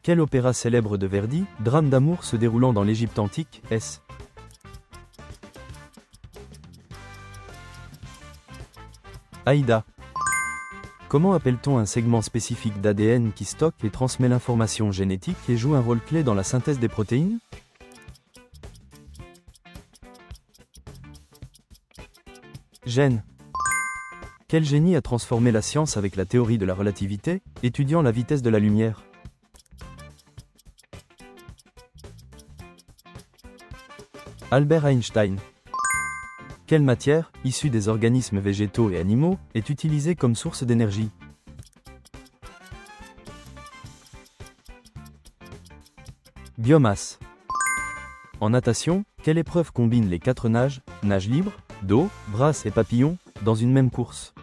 Quel opéra célèbre de Verdi, drame d'amour se déroulant dans l'Égypte antique, est-ce? Aïda. Comment appelle-t-on un segment spécifique d'ADN qui stocke et transmet l'information génétique et joue un rôle clé dans la synthèse des protéines? Gène. Quel génie a transformé la science avec la théorie de la relativité, étudiant la vitesse de la lumière? Albert Einstein. Quelle matière, issue des organismes végétaux et animaux, est utilisée comme source d'énergie? Biomasse. En natation, quelle épreuve combine les 4 nages, nage libre, dos, brasse et papillon, dans une même course?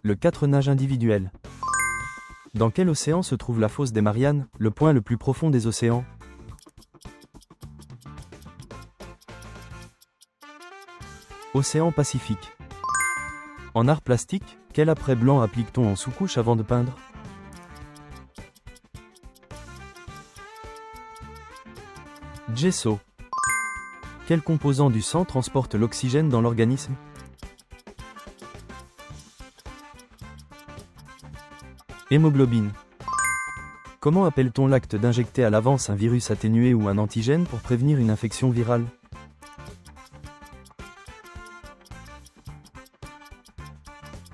Le 4 nages individuel. Dans quel océan se trouve la fosse des Mariannes, le point le plus profond des océans? Océan Pacifique. En art plastique, quel apprêt blanc applique-t-on en sous-couche avant de peindre? Gesso. Quel composant du sang transporte l'oxygène dans l'organisme? Hémoglobine. Comment appelle-t-on l'acte d'injecter à l'avance un virus atténué ou un antigène pour prévenir une infection virale?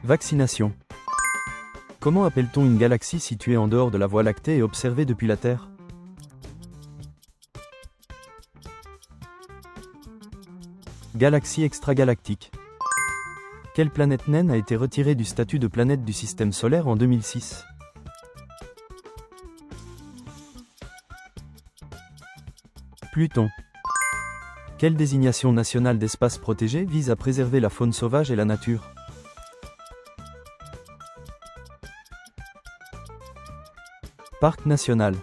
Vaccination. Comment appelle-t-on une galaxie située en dehors de la Voie lactée et observée depuis la Terre? Galaxie extragalactique. Quelle planète naine a été retirée du statut de planète du système solaire en 2006? Pluton. Quelle désignation nationale d'espace protégé vise à préserver la faune sauvage et la nature? Parc national.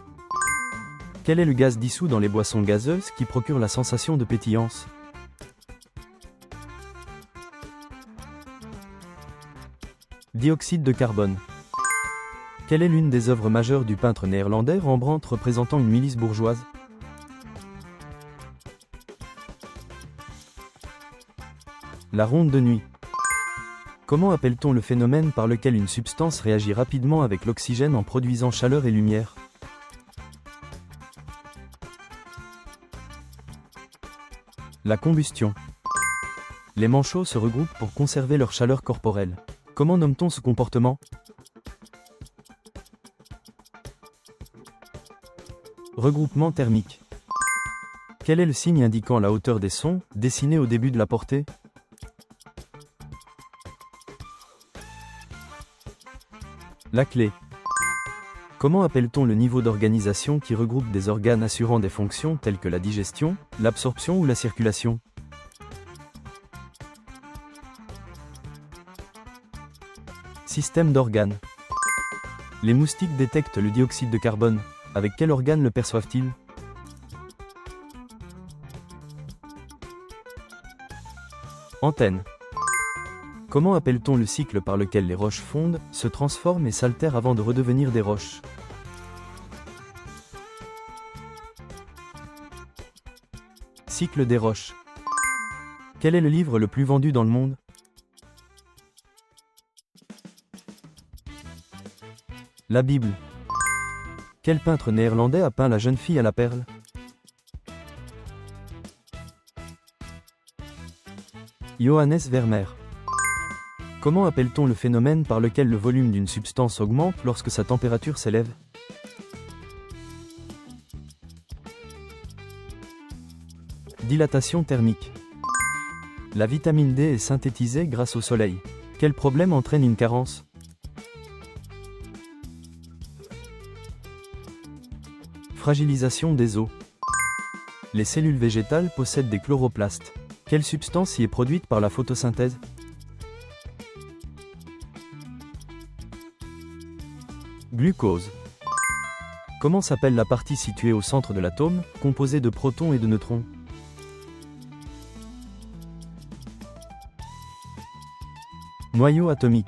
Quel est le gaz dissous dans les boissons gazeuses qui procure la sensation de pétillance? Dioxyde de carbone. Quelle est l'une des œuvres majeures du peintre néerlandais Rembrandt représentant une milice bourgeoise? La ronde de nuit. Comment appelle-t-on le phénomène par lequel une substance réagit rapidement avec l'oxygène en produisant chaleur et lumière? La combustion. Les manchots se regroupent pour conserver leur chaleur corporelle. Comment nomme-t-on ce comportement? Regroupement thermique. Quel est le signe indiquant la hauteur des sons, dessiné au début de la portée? La clé. Comment appelle-t-on le niveau d'organisation qui regroupe des organes assurant des fonctions telles que la digestion, l'absorption ou la circulation? Système d'organes. Les moustiques détectent le dioxyde de carbone. Avec quel organe le perçoivent-ils? Antenne. Comment appelle-t-on le cycle par lequel les roches fondent, se transforment et s'altèrent avant de redevenir des roches? Cycle des roches. Quel est le livre le plus vendu dans le monde? La Bible. Quel peintre néerlandais a peint la jeune fille à la perle? Johannes Vermeer. Comment appelle-t-on le phénomène par lequel le volume d'une substance augmente lorsque sa température s'élève? Dilatation thermique. La vitamine D est synthétisée grâce au soleil. Quel problème entraîne une carence? Fragilisation des os. Les cellules végétales possèdent des chloroplastes. Quelle substance y est produite par la photosynthèse? Glucose. Comment s'appelle la partie située au centre de l'atome, composée de protons et de neutrons? Noyau atomique.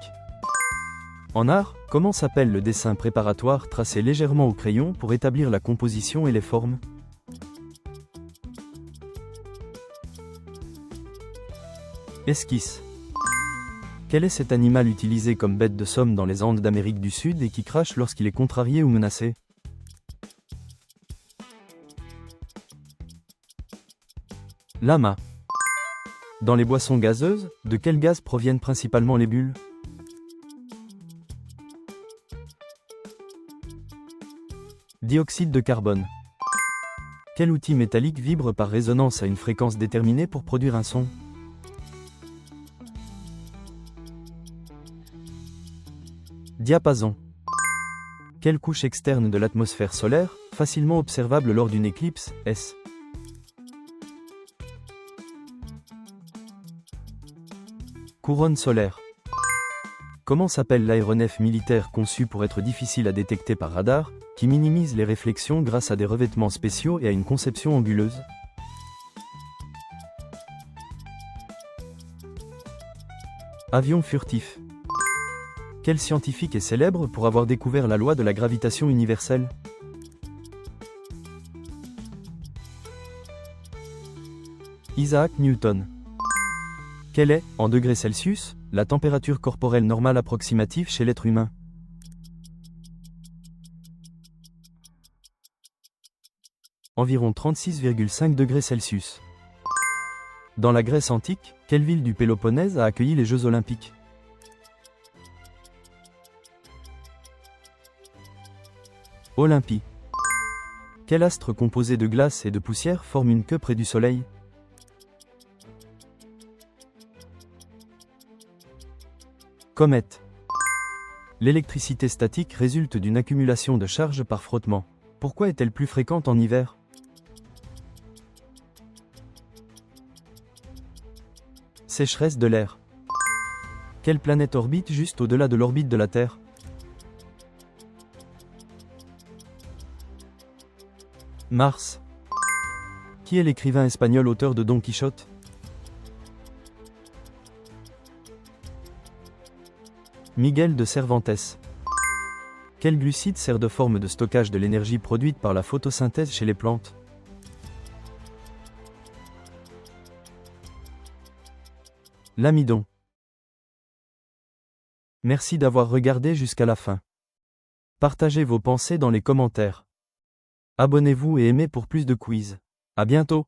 En art, comment s'appelle le dessin préparatoire tracé légèrement au crayon pour établir la composition et les formes? Esquisse. Quel est cet animal utilisé comme bête de somme dans les Andes d'Amérique du Sud et qui crache lorsqu'il est contrarié ou menacé? Lama. Dans les boissons gazeuses, de quel gaz proviennent principalement les bulles? Dioxyde de carbone. Quel outil métallique vibre par résonance à une fréquence déterminée pour produire un son? Diapason. Quelle couche externe de l'atmosphère solaire, facilement observable lors d'une éclipse, est-ce? Couronne solaire. Comment s'appelle l'aéronef militaire conçu pour être difficile à détecter par radar, qui minimise les réflexions grâce à des revêtements spéciaux et à une conception anguleuse? Avion furtif. Quel scientifique est célèbre pour avoir découvert la loi de la gravitation universelle? Isaac Newton. Quelle est, en degrés Celsius, la température corporelle normale approximative chez l'être humain? Environ 36,5 degrés Celsius. Dans la Grèce antique, quelle ville du Péloponnèse a accueilli les Jeux Olympiques? Olympie. Quel astre composé de glace et de poussière forme une queue près du Soleil? Comète. L'électricité statique résulte d'une accumulation de charges par frottement. Pourquoi est-elle plus fréquente en hiver? Sécheresse de l'air. Quelle planète orbite juste au-delà de l'orbite de la Terre? Mars. Qui est l'écrivain espagnol auteur de Don Quichotte? Miguel de Cervantes. Quel glucide sert de forme de stockage de l'énergie produite par la photosynthèse chez les plantes? L'amidon. Merci d'avoir regardé jusqu'à la fin. Partagez vos pensées dans les commentaires. Abonnez-vous et aimez pour plus de quiz. À bientôt!